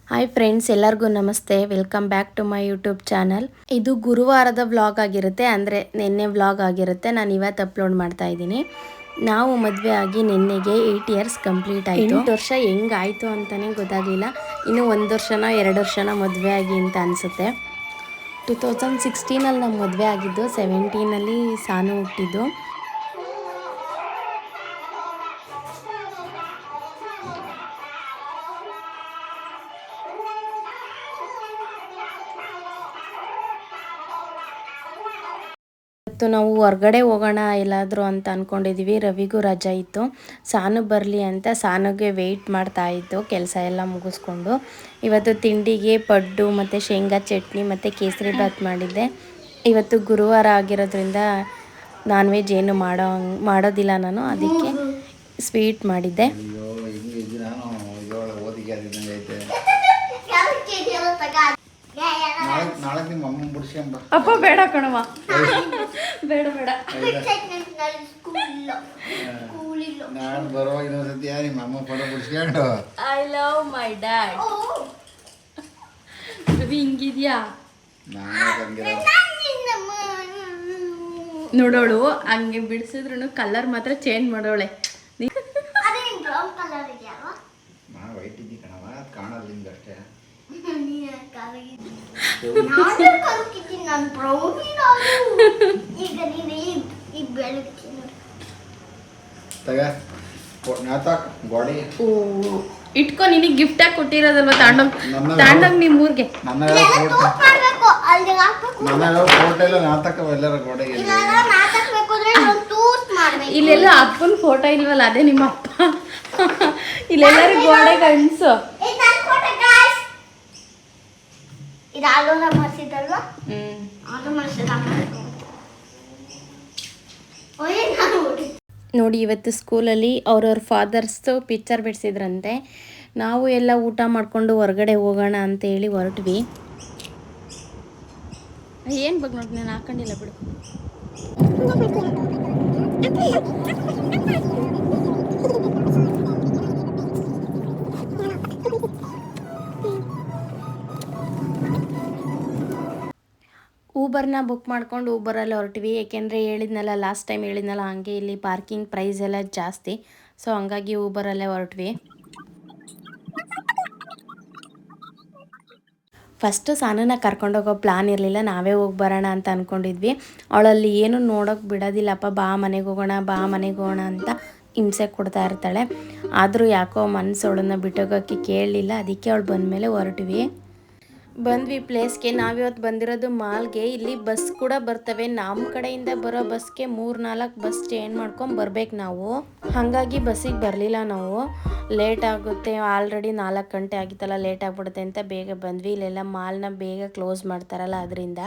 Hi friends, ಎಲ್ಲರಿಗೂ ನಮಸ್ತೆ. Welcome back to my YouTube channel. ಇದು ಗುರುವಾರದ ವ್ಲಾಗ್ ಆಗಿರುತ್ತೆ, ಅಂದರೆ ನಿನ್ನೆ ವ್ಲಾಗ್ ಆಗಿರುತ್ತೆ. ನಾನು ಇವತ್ತು ಅಪ್ಲೋಡ್ ಮಾಡ್ತಾ ಇದ್ದೀನಿ. ನಾವು ಮದುವೆ ಆಗಿ ನಿನ್ನೆಗೆ 8 ಇಯರ್ಸ್ ಕಂಪ್ಲೀಟ್ ಆಯಿತು. 8 ವರ್ಷ ಹೆಂಗಾಯಿತು ಅಂತಲೇ ಗೊತ್ತಾಗಲಿಲ್ಲ. ಇನ್ನು 1 ವರ್ಷನೋ 2 ವರ್ಷನೋ ಮದುವೆ ಆಗಿ ಅಂತ ಅನಿಸುತ್ತೆ. 2016 ನಮ್ಮ ಮದುವೆ ಆಗಿದ್ದು, 17 ಸಾನು ಹುಟ್ಟಿದ್ದು. ಇವತ್ತು ನಾವು ಹೊರಗಡೆ ಹೋಗೋಣ ಎಲ್ಲಾದರೂ ಅಂತ ಅಂದ್ಕೊಂಡಿದ್ದೀವಿ. ರವಿಗೂ ರಜಾ ಇತ್ತು, ಸಾನು ಬರಲಿ ಅಂತ ಸಾನುಗೆ ವೆಯ್ಟ್ ಮಾಡ್ತಾ ಇತ್ತು ಕೆಲಸ ಎಲ್ಲ ಮುಗಿಸ್ಕೊಂಡು. ಇವತ್ತು ತಿಂಡಿಗೆ ಪಡ್ಡು ಮತ್ತು ಶೇಂಗಾ ಚಟ್ನಿ ಮತ್ತು ಕೇಸರಿ ಬಾತ್ ಮಾಡಿದ್ದೆ. ಇವತ್ತು ಗುರುವಾರ ಆಗಿರೋದ್ರಿಂದ ನಾನ್ ವೆಜ್ ಏನು ಮಾಡೋದಿಲ್ಲ ನಾನು, ಅದಕ್ಕೆ ಸ್ವೀಟ್ ಮಾಡಿದ್ದೆ. ಅಪ್ಪ ಬೇಡ ಕಣವ, ಬೇಡ ಬೇಡ. ನಾನು ಬರುವಾಗ ಇನ್ನೊಂದ್ಸತಿ ನಿಮ್ಮ ಅಮ್ಮ ಫೋಟೋ ಬಿಡಿಸ್ಕೊಂಡು I love my dad. Ravi ಹಿಂಗಿದ್ಯಾ ನೋಡೋಳು, ಹಂಗೆ ಬಿಡಿಸಿದ್ರು ಕಲರ್ ಮಾತ್ರ ಚೇಂಜ್ ಮಾಡೋಳೆ. ವೈಟ್ ಇದ್ದಿ ಕಣವ, ಕಾಣಲ್ಲ ನಿಮ್ಗಷ್ಟೇ. ಇಟ್ಕೊ, ನಿನಗೆ ಗಿಫ್ಟ್ ಆಗಿ ಕೊಟ್ಟಿರೋದಲ್ವ, ತಾಂಡೋಗ್ ನಿಮ್ ಊರ್ಗೆ. ಇಲ್ಲೆಲ್ಲ ಅಪ್ಪನ ಫೋಟೋ ಇಲ್ವಲ್ಲ, ಅದೇ ನಿಮ್ಮ ಅಪ್ಪ. ಇಲ್ಲೆಲ್ಲರೂ ಗೋಡೆಗೆ ಅನ್ಸು. ನೋಡಿ, ಇವತ್ತು ಸ್ಕೂಲಲ್ಲಿ ಅವ್ರವ್ರ ಫಾದರ್ಸ್ದು ಪಿಕ್ಚರ್ ಬಿಡಿಸಿದ್ರಂತೆ. ನಾವು ಎಲ್ಲ ಊಟ ಮಾಡಿಕೊಂಡು ಹೊರಗಡೆ ಹೋಗೋಣ ಅಂತ ಹೇಳಿ ಹೊರಟ್ವಿ. ಏನು ಬಗ್ಗೆ ನೋಡಿ, ನಾನು ಹಾಕೊಂಡಿಲ್ಲ ಬಿಡು. ಊಬರ್ನ ಬುಕ್ ಮಾಡ್ಕೊಂಡು ಊಬರಲ್ಲಿ ಹೊರಟ್ವಿ. ಏಕೆಂದರೆ ಹೇಳಿದ್ನಲ್ಲ, ಲಾಸ್ಟ್ ಟೈಮ್ ಹೇಳಿದ್ನಲ್ಲ, ಹಂಗೆ ಇಲ್ಲಿ ಪಾರ್ಕಿಂಗ್ ಪ್ರೈಸ್ ಎಲ್ಲ ಜಾಸ್ತಿ. ಸೊ ಹಂಗಾಗಿ ಊಬರಲ್ಲೇ ಹೊರಟ್ವಿ. ಫಸ್ಟು ಸಾನನ್ನ ಕರ್ಕೊಂಡೋಗೋ ಪ್ಲಾನ್ ಇರಲಿಲ್ಲ, ನಾವೇ ಹೋಗಿ ಬರೋಣ ಅಂತ ಅಂದ್ಕೊಂಡಿದ್ವಿ. ಅವಳಲ್ಲಿ ಏನು ನೋಡೋಕೆ ಬಿಡೋದಿಲ್ಲಪ್ಪ, ಬಾ ಮನೆಗೆ ಹೋಗೋಣ ಬಾ ಮನೆಗೆ ಹೋಗೋಣ ಅಂತ ಹಿಂಸೆ ಕೊಡ್ತಾ ಇರ್ತಾಳೆ. ಆದರೂ ಯಾಕೋ ಮನಸ್ಸು ಅವಳನ್ನ ಬಿಟ್ಟೋಗೋಕ್ಕೆ ಕೇಳಲಿಲ್ಲ. ಅದಕ್ಕೆ ಅವಳು ಬಂದಮೇಲೆ ಹೊರಟ್ವಿ. ಬಂದ್ವಿ ಪ್ಲೇಸ್ಗೆ. ನಾವಿವತ್ತು ಬಂದಿರೋದು ಮಾಲ್ಗೆ. ಇಲ್ಲಿ ಬಸ್ ಕೂಡ ಬರ್ತವೆ. ನಮ್ಮ ಕಡೆಯಿಂದ ಬರೋ ಬಸ್ಗೆ 3-4 ಬಸ್ ಚೇಂಜ್ ಮಾಡ್ಕೊಂಡು ಬರ್ಬೇಕು ನಾವು. ಹಾಗಾಗಿ ಬಸ್ಸಿಗೆ ಬರಲಿಲ್ಲ ನಾವು. ಲೇಟ್ ಆಗುತ್ತೆ, ಆಲ್ರೆಡಿ 4 ಗಂಟೆ ಆಗಿತ್ತಲ್ಲ, ಲೇಟ್ ಆಗಿಬಿಡುತ್ತೆ ಅಂತ ಬೇಗ ಬಂದ್ವಿ. ಇಲ್ಲೆಲ್ಲ ಮಾಲ್ನ ಬೇಗ ಕ್ಲೋಸ್ ಮಾಡ್ತಾರಲ್ಲ, ಅದರಿಂದ.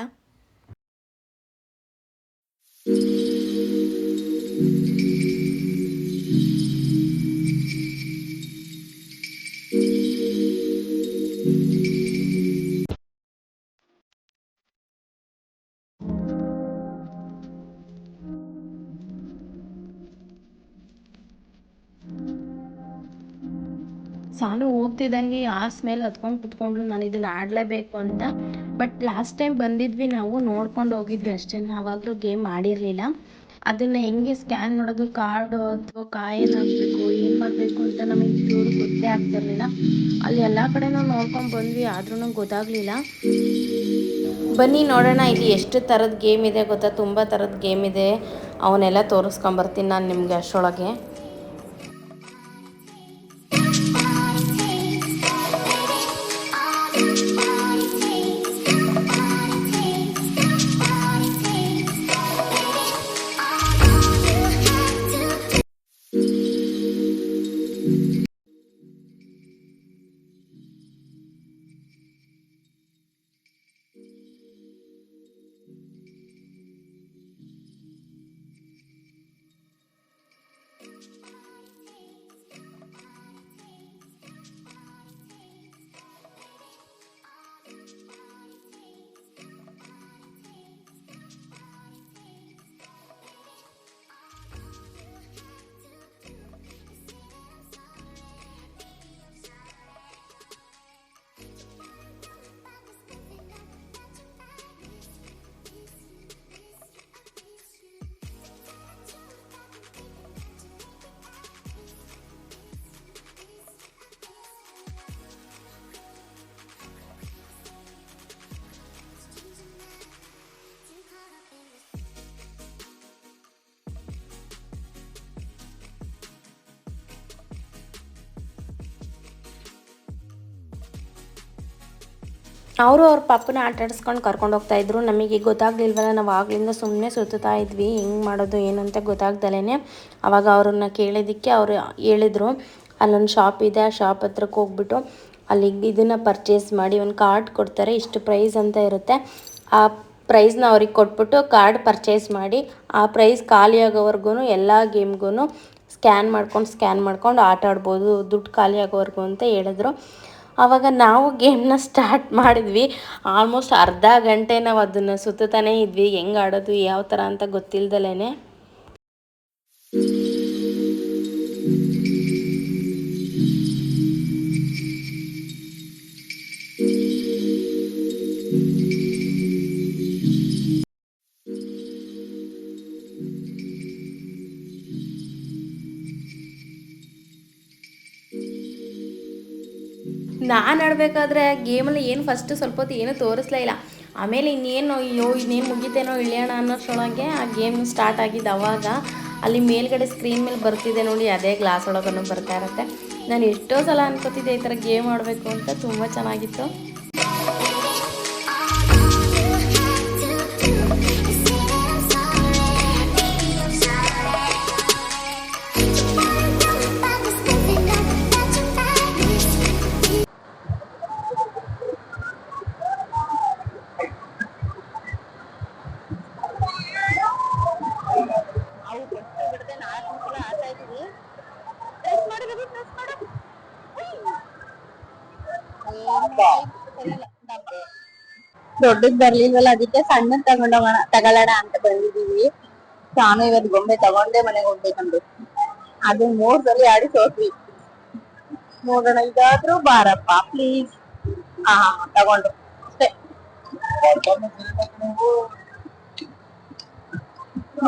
ಸಾನು ಹೋಗ್ತಿದ್ದಂಗೆ ಆ ಸ್ಮೆಲ್ ಹತ್ಕೊಂಡು ಕುತ್ಕೊಂಡ್ರು, ನಾನು ಇದನ್ನು ಆಡಲೇಬೇಕು ಅಂತ. ಬಟ್ ಲಾಸ್ಟ್ ಟೈಮ್ ಬಂದಿದ್ವಿ ನಾವು, ನೋಡ್ಕೊಂಡು ಹೋಗಿದ್ವಿ ಅಷ್ಟೇ. ಆವಾಗಲೂ ಗೇಮ್ ಆಡಿರಲಿಲ್ಲ. ಅದನ್ನು ಹೆಂಗೆ ಸ್ಕ್ಯಾನ್ ಮಾಡೋದು, ಕಾರ್ಡು ಅಥವಾ ಕಾಯಿನ್ ಹಾಕಬೇಕು, ಏನು ಮಾಡಬೇಕು ಅಂತ ನಮಗೆ ಚೂರು ಗೊತ್ತೇ ಆಗ್ತಿರ್ಲಿಲ್ಲ. ಅಲ್ಲಿ ಎಲ್ಲ ಕಡೆನೂ ನೋಡ್ಕೊಂಡು ಬಂದ್ವಿ, ಆದ್ರೂ ಗೊತ್ತಾಗಲಿಲ್ಲ. ಬನ್ನಿ ನೋಡೋಣ, ಇಲ್ಲಿ ಎಷ್ಟು ಥರದ ಗೇಮ್ ಇದೆ ಗೊತ್ತಾ, ತುಂಬ ಥರದ ಗೇಮ್ ಇದೆ. ಅವನ್ನೆಲ್ಲ ತೋರಿಸ್ಕೊಂಬರ್ತೀನಿ ನಾನು ನಿಮಗೆ ಅಷ್ಟರೊಳಗೆ. ಅವರು ಅವ್ರ ಪಾಪನ ಆಟ ಆಡಿಸ್ಕೊಂಡು ಕರ್ಕೊಂಡು ಹೋಗ್ತಾಯಿದ್ರು. ನಮಗೆ ಗೊತ್ತಾಗಲಿಲ್ವಲ್ಲ, ನಾವು ಆಗ್ಲಿಂದ ಸುಮ್ಮನೆ ಸುತ್ತಾ ಇದ್ವಿ, ಹೆಂಗೆ ಮಾಡೋದು ಏನು ಅಂತ ಗೊತ್ತಾಗ್ದಲೇ. ಆವಾಗ ಅವ್ರನ್ನ ಕೇಳಿದ್ದಕ್ಕೆ ಅವರು ಹೇಳಿದರು, ಅಲ್ಲೊಂದು ಶಾಪ್ ಇದೆ, ಆ ಶಾಪ್ ಹತ್ರಕ್ಕೆ ಹೋಗ್ಬಿಟ್ಟು ಅಲ್ಲಿ ಇದನ್ನು ಪರ್ಚೇಸ್ ಮಾಡಿ ಒಂದು ಕಾರ್ಡ್ ಕೊಡ್ತಾರೆ, ಇಷ್ಟು ಪ್ರೈಸ್ ಅಂತ ಇರುತ್ತೆ. ಆ ಪ್ರೈಸ್ನ ಅವ್ರಿಗೆ ಕೊಟ್ಬಿಟ್ಟು ಕಾರ್ಡ್ ಪರ್ಚೇಸ್ ಮಾಡಿ ಆ ಪ್ರೈಸ್ ಖಾಲಿ ಆಗೋವರೆಗೂ ಎಲ್ಲ ಗೇಮ್ಗೂ ಸ್ಕ್ಯಾನ್ ಮಾಡ್ಕೊಂಡು ಆಟ ಆಡ್ಬೋದು, ದುಡ್ಡು ಖಾಲಿ ಆಗೋವರೆಗೂ ಅಂತ ಹೇಳಿದ್ರು. ಆವಾಗ ನಾವು ಗೇಮ್ನ ಸ್ಟಾರ್ಟ್ ಮಾಡಿದ್ವಿ. ಆಲ್ಮೋಸ್ಟ್ ಅರ್ಧ ಗಂಟೆ ನಾವು ಅದನ್ನು ಸುತ್ತಾನೇ ಇದ್ವಿ, ಹೆಂಗೆ ಆಡೋದು ಯಾವ ಥರ ಅಂತ ಗೊತ್ತಿಲ್ದಲೇ. ನಾನು ಆಡಬೇಕಾದ್ರೆ ಗೇಮಲ್ಲಿ ಏನು ಫಸ್ಟು ಸ್ವಲ್ಪ ಹೊತ್ತು ಏನೂ ತೋರಿಸ್ಲೇ ಇಲ್ಲ. ಆಮೇಲೆ ಇನ್ನೇನು ಮುಗಿತೇನೋ ಇಳಿಯೋಣ ಅನ್ನೋಷ್ಟರೊಳಗೆ ಆ ಗೇಮ್ ಸ್ಟಾರ್ಟ್ ಆಗಿದ್ದು. ಅವಾಗ ಅಲ್ಲಿ ಮೇಲ್ಗಡೆ ಸ್ಕ್ರೀನ್ ಮೇಲೆ ಬರ್ತಿದೆ ನೋಡಿ, ಅದೇ ಗ್ಲಾಸ್ ಒಳಗೂ ಬರ್ತಾ ಇರುತ್ತೆ. ನಾನು ಎಷ್ಟೋ ಸಲ ಅನ್ಕೋತಿದ್ದೆ ಈ ಥರ ಗೇಮ್ ಆಡಬೇಕು ಅಂತ, ತುಂಬ ಚೆನ್ನಾಗಿತ್ತು. ದೊಡ್ಡದ್ ಬರ್ಲಿಲ್ವಲ್ಲ, ಅದಕ್ಕೆ ಸಣ್ಣದ್ ತಗೊಳ್ಳೋಣ ಅಂತ ಬಂದಿದೀವಿ. ನಾನು ಇವತ್ ಗೊಂಬೆ ತಗೊಂಡೆ ಮನೆಗೆ ಹೋಗ್ಬೇಕಂದ್ರೆ ಅದು 3 ಸಲ ಆಡಿ ಸೋತ್ವಿ. ನೋಡೋಣ, ಇದಾದ್ರೂ ಬಾರಪ್ಪ ಪ್ಲೀಸ್. ತಗೊಂಡ್ರು ಅಷ್ಟೇ.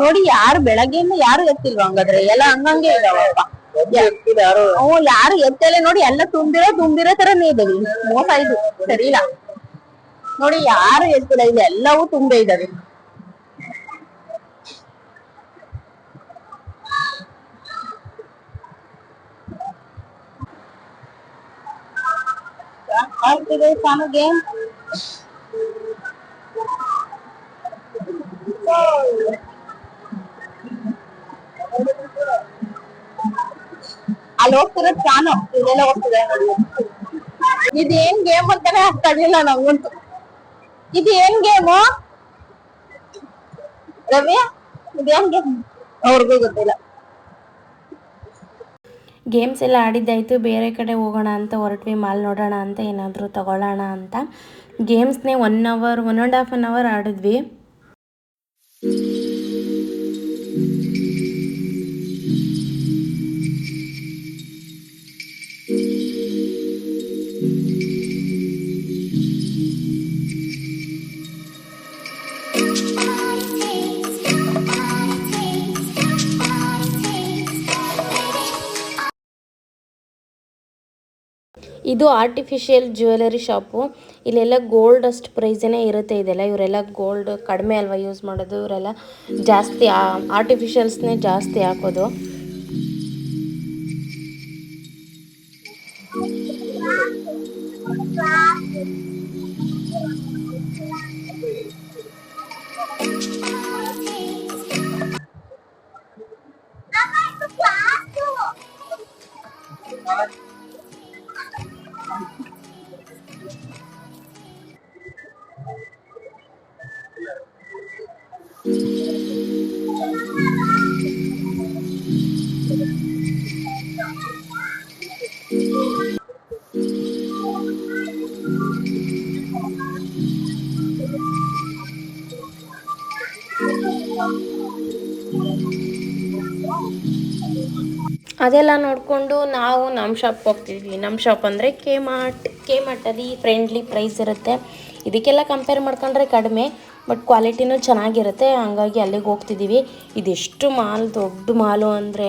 ನೋಡಿ, ಯಾರು ಬೆಳಗ್ಗೆಯಿಂದ ಯಾರು ಎತ್ತಿಲ್ವಾ? ಹಂಗಾದ್ರೆ ಎಲ್ಲ ಹಂಗಂಗೆ ಇದಾವಪ್ಪ. ಯಾರು ಎತ್ತಲೆ ನೋಡಿ, ಎಲ್ಲ ತುಂಬಿರೋ ತರನೇ ಇದಾವೆ. ಮೋಸ ಇದು, ಸರಿ ಇಲ್ಲ ನೋಡಿ. ಯಾರು ಎತ್ತಿಲ್ಲ, ಇಲ್ಲಿ ಎಲ್ಲವೂ ತುಂಬೆ ಇದಾವೆ. ಆಗ್ತಿದೆ ಸಾನುಗೆ. ಅಲ್ಲಿ ಹೋಗ್ತಿರೋದು ಚಾನು, ಇದೆಲ್ಲ ಹೋಗ್ತಿದೆ ನೋಡಿ. ಇದೇನ್ ಗೇಮ್ ಅಂತಾನೆ ಅರ್ಥ ಆಗಿಲ್ಲ ನಂಗಂತೂ. ಇದು ಏನ್ ಗೇಮು ರವಿ? ಇದೇನ್ ಗೇಮ್ ಅವ್ರಿಗೂ ಗೊತ್ತಿಲ್ಲ. ಗೇಮ್ಸ್ ಎಲ್ಲ ಆಡಿದ್ದಾಯಿತು, ಬೇರೆ ಕಡೆ ಹೋಗೋಣ ಅಂತ ಹೊರಟ್ವಿ. ಮಾಲ್ ನೋಡೋಣ ಅಂತ, ಏನಾದರೂ ತಗೊಳ್ಳೋಣ ಅಂತ. ಗೇಮ್ಸ್ನೇ 1.5 ಅವರ್ ಆಡಿದ್ವಿ. ಇದು ಆರ್ಟಿಫಿಷಿಯಲ್ ಜ್ಯುವೆಲರಿ ಶಾಪು. ಇಲ್ಲೆಲ್ಲ ಗೋಲ್ಡ್ ಅಷ್ಟು ಪ್ರೈಸೇ ಇರುತ್ತೆ. ಇದೆಲ್ಲ ಇವರೆಲ್ಲ ಗೋಲ್ಡ್ ಕಡಿಮೆ ಅಲ್ವಾ ಯೂಸ್ ಮಾಡೋದು, ಇವರೆಲ್ಲ ಜಾಸ್ತಿ ಆರ್ಟಿಫಿಷಿಯಲ್ಸ್ನೇ ಜಾಸ್ತಿ ಹಾಕೋದು. ಅದೆಲ್ಲ ನೋಡಿಕೊಂಡು ನಾವು ನಮ್ಮ ಶಾಪ್ಗೆ ಹೋಗ್ತಿದ್ವಿ. ನಮ್ಮ ಶಾಪ್ ಅಂದರೆ ಕೆ ಮಾರ್ಟಲ್ಲಿ ಫ್ರೆಂಡ್ಲಿ ಪ್ರೈಸ್ ಇರುತ್ತೆ. ಇದಕ್ಕೆಲ್ಲ ಕಂಪೇರ್ ಮಾಡ್ಕೊಂಡ್ರೆ ಕಡಿಮೆ, ಬಟ್ ಕ್ವಾಲಿಟಿನೂ ಚೆನ್ನಾಗಿರುತ್ತೆ. ಹಂಗಾಗಿ ಅಲ್ಲಿಗೆ ಹೋಗ್ತಿದ್ದೀವಿ. ಇದೆಷ್ಟು ಮಾಲ್, ದೊಡ್ಡ ಮಾಲು ಅಂದರೆ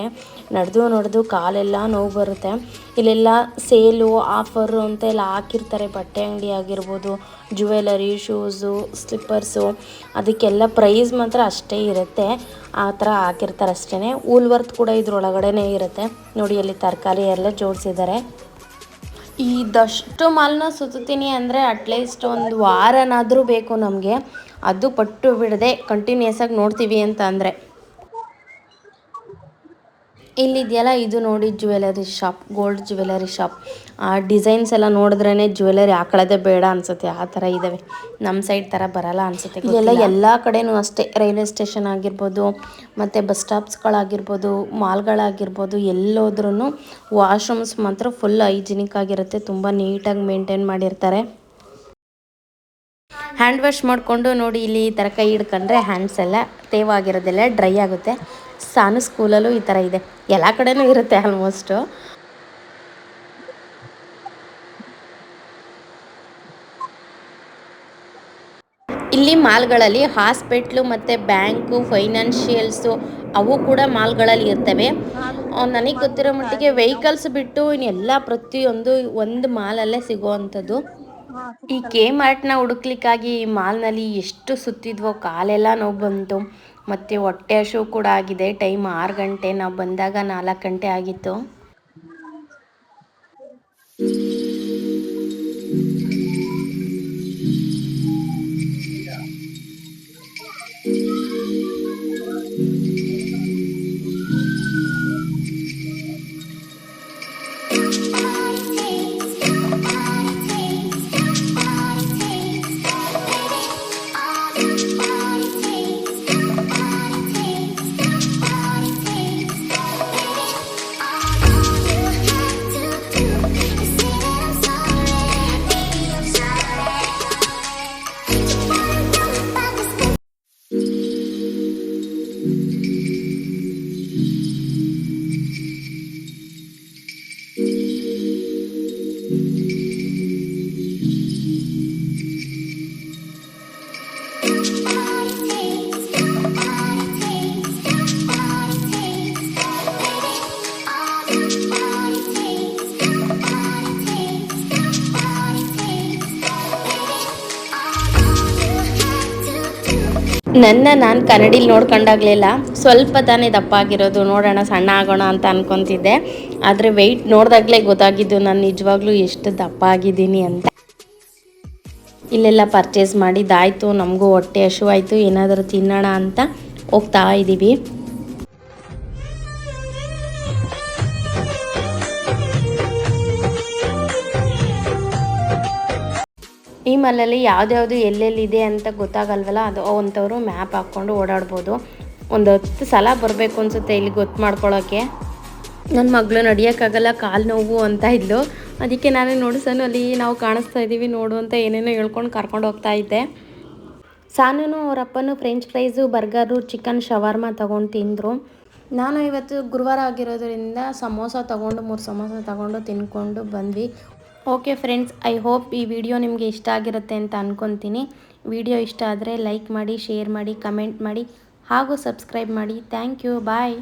ನಡೆದು ಕಾಲೆಲ್ಲ ನೋವು ಬರುತ್ತೆ. ಇಲ್ಲೆಲ್ಲ ಸೇಲು, ಆಫರು ಅಂತ ಎಲ್ಲ ಹಾಕಿರ್ತಾರೆ. ಬಟ್ಟೆ ಅಂಗಡಿ ಆಗಿರ್ಬೋದು, ಜ್ಯುವೆಲರಿ, ಶೂಸು, ಸ್ಲಿಪ್ಪರ್ಸು, ಅದಕ್ಕೆಲ್ಲ ಪ್ರೈಸ್ ಮಾತ್ರ ಅಷ್ಟೇ ಇರುತ್ತೆ. ಆ ಥರ ಹಾಕಿರ್ತಾರೆ ಅಷ್ಟೇ. ವೂಲ್ವರ್ತ್ ಕೂಡ ಇದ್ರೊಳಗಡೆನೇ ಇರುತ್ತೆ ನೋಡಿ. ಅಲ್ಲಿ ತರಕಾರಿ ಎಲ್ಲ ಜೋಡಿಸಿದ್ದಾರೆ. ಇದಷ್ಟು ಮಾಲ್ನ ಸುತ್ತೀನಿ ಅಂದರೆ ಅಟ್ಲೀಸ್ಟ್ ಒಂದು ವಾರನಾದರೂ ಬೇಕು ನಮಗೆ, ಅದು ಪಟ್ಟು ಬಿಡದೆ ಕಂಟಿನ್ಯೂಸ್ ಆಗಿ ನೋಡ್ತೀವಿ ಅಂತ ಅಂದರೆ. ಇಲ್ಲಿದೆಯಲ್ಲ ಇದು ನೋಡಿ jewellery shop, gold jewellery shop. ಆ ಡಿಸೈನ್ಸ್ ಎಲ್ಲ ನೋಡಿದ್ರೇ ಜ್ಯುವೆಲರಿ ಹಾಕೊಳ್ಳೋದೇ ಬೇಡ ಅನಿಸುತ್ತೆ, ಆ ಥರ ಇದ್ದಾವೆ. ನಮ್ಮ ಸೈಡ್ ಥರ ಬರಲ್ಲ ಅನಿಸುತ್ತೆ. ಇಲ್ಲೆಲ್ಲ ಎಲ್ಲ ಕಡೆನೂ ಅಷ್ಟೇ, ರೈಲ್ವೆ ಸ್ಟೇಷನ್ ಆಗಿರ್ಬೋದು, ಮತ್ತು ಬಸ್ ಸ್ಟಾಪ್ಸ್ಗಳಾಗಿರ್ಬೋದು, ಮಾಲ್ಗಳಾಗಿರ್ಬೋದು, ಎಲ್ಲೋದ್ರೂ ವಾಶ್ರೂಮ್ಸ್ ಮಾತ್ರ ಫುಲ್ ಹೈಜಿನಿಕ್ ಆಗಿರುತ್ತೆ, ತುಂಬ ನೀಟಾಗಿ ಮೇಂಟೈನ್ ಮಾಡಿರ್ತಾರೆ. ಹ್ಯಾಂಡ್ ವಾಶ್ ಮಾಡಿಕೊಂಡು ನೋಡಿ ಇಲ್ಲಿ ಈ ಥರ ಕೈ ಹಿಡ್ಕೊಂಡ್ರೆ ಹ್ಯಾಂಡ್ಸ್ ಎಲ್ಲ ತೇವಾಗಿರೋದೆಲ್ಲ ಡ್ರೈ ಆಗುತ್ತೆ. ಸಾನು ಸ್ಕೂಲಲ್ಲೂ ಈ ಥರ ಇದೆ, ಎಲ್ಲ ಕಡೆನೂ ಇರುತ್ತೆ ಆಲ್ಮೋಸ್ಟು. ಇಲ್ಲಿ ಮಾಲ್ಗಳಲ್ಲಿ ಹಾಸ್ಪಿಟ್ಲು ಮತ್ತು ಬ್ಯಾಂಕು, ಫೈನಾನ್ಷಿಯಲ್ಸು ಅವು ಕೂಡ ಮಾಲ್ಗಳಲ್ಲಿ ಇರ್ತವೆ. ನನಗೆ ಗೊತ್ತಿರೋ ಮಟ್ಟಿಗೆ ವೆಹಿಕಲ್ಸ್ ಬಿಟ್ಟು ಇನ್ನೆಲ್ಲ ಪ್ರತಿಯೊಂದು ಒಂದು ಮಾಲಲ್ಲೇ ಸಿಗೋವಂಥದ್ದು. ಈ K-ಮಾರ್ಟ್ನ ಹುಡುಕ್ಲಿಕ್ಕಾಗಿ ಈ ಮಾಲ್ನಲ್ಲಿ ಎಷ್ಟು ಸುತ್ತಿದ್ವೋ, ಕಾಲೆಲ್ಲ ನೋವು ಬಂತು, ಮತ್ತು ಹೊಟ್ಟೆ ಹಸಿವು ಕೂಡ ಆಗಿದೆ. ಟೈಮ್ 6 ಗಂಟೆ, ನಾವು ಬಂದಾಗ 4 ಗಂಟೆ ಆಗಿತ್ತು. ನಾನು ಕನ್ನಡಿಲಿ ನೋಡ್ಕೊಂಡಾಗಲಿಲ್ಲ, ಸ್ವಲ್ಪ ತಾನೇ ದಪ್ಪ ಆಗಿರೋದು, ನೋಡೋಣ ಸಣ್ಣ ಆಗೋಣ ಅಂತ ಅನ್ಕೊತಿದ್ದೆ. ಆದರೆ ವೆಯ್ಟ್ ನೋಡಿದಾಗಲೇ ಗೊತ್ತಾಗಿದ್ದು ನಾನು ನಿಜವಾಗ್ಲೂ ಎಷ್ಟು ದಪ್ಪ ಆಗಿದ್ದೀನಿ ಅಂತ. ಇಲ್ಲೆಲ್ಲ ಪರ್ಚೇಸ್ ಮಾಡಿದ್ದಾಯಿತು, ನಮಗೂ ಹೊಟ್ಟೆ ಹಸಿವಾಯಿತು, ಏನಾದರೂ ತಿನ್ನೋಣ ಅಂತ ಹೋಗ್ತಾ ಇದ್ದೀವಿ. ಈ ಮಾಲಲ್ಲಿ ಯಾವುದ್ಯಾವುದು ಎಲ್ಲೆಲ್ಲಿದೆ ಅಂತ ಗೊತ್ತಾಗಲ್ವಲ್ಲ, ಅದು ಅಂಥವ್ರು ಮ್ಯಾಪ್ ಹಾಕ್ಕೊಂಡು ಓಡಾಡ್ಬೋದು. ಒಂದು 10 ಸಲ ಬರಬೇಕು ಅನಿಸುತ್ತೆ ಇಲ್ಲಿ ಗೊತ್ತು ಮಾಡ್ಕೊಳ್ಳೋಕ್ಕೆ. ನನ್ನ ಮಗಳು ನಡೆಯೋಕ್ಕಾಗಲ್ಲ, ಕಾಲು ನೋವು ಅಂತ ಇದ್ಲು, ಅದಕ್ಕೆ ನಾನು ನೋಡಿಸೋನು ಅಲ್ಲಿ ನಾವು ಕಾಣಿಸ್ತಾ ಇದ್ದೀವಿ ನೋಡು ಅಂತ ಏನೇನೋ ಹೇಳ್ಕೊಂಡು ಕರ್ಕೊಂಡು ಹೋಗ್ತಾ ಇದ್ದೆ. ಸಾನು ಅವರಪ್ಪನು French fries, burger, chicken shawarma ತೊಗೊಂಡು ತಿಂದರು. ನಾನು ಇವತ್ತು ಗುರುವಾರ ಆಗಿರೋದ್ರಿಂದ ಸಮೋಸ ತೊಗೊಂಡು 3 ಸಮೋಸ ತೊಗೊಂಡು ತಿನ್ಕೊಂಡು ಬಂದ್ವಿ. ಓಕೆ ಫ್ರೆಂಡ್ಸ್, ಐ ಹೋಪ್ ಈ ವಿಡಿಯೋ ನಿಮಗೆ ಇಷ್ಟ ಆಗಿರುತ್ತೆ ಅಂತ ಅಂದ್ಕೊತೀನಿ. ವಿಡಿಯೋ ಇಷ್ಟ ಆದರೆ ಲೈಕ್ ಮಾಡಿ, ಶೇರ್ ಮಾಡಿ, ಕಮೆಂಟ್ ಮಾಡಿ ಹಾಗೂ ಸಬ್ಸ್ಕ್ರೈಬ್ ಮಾಡಿ. Thank you, bye.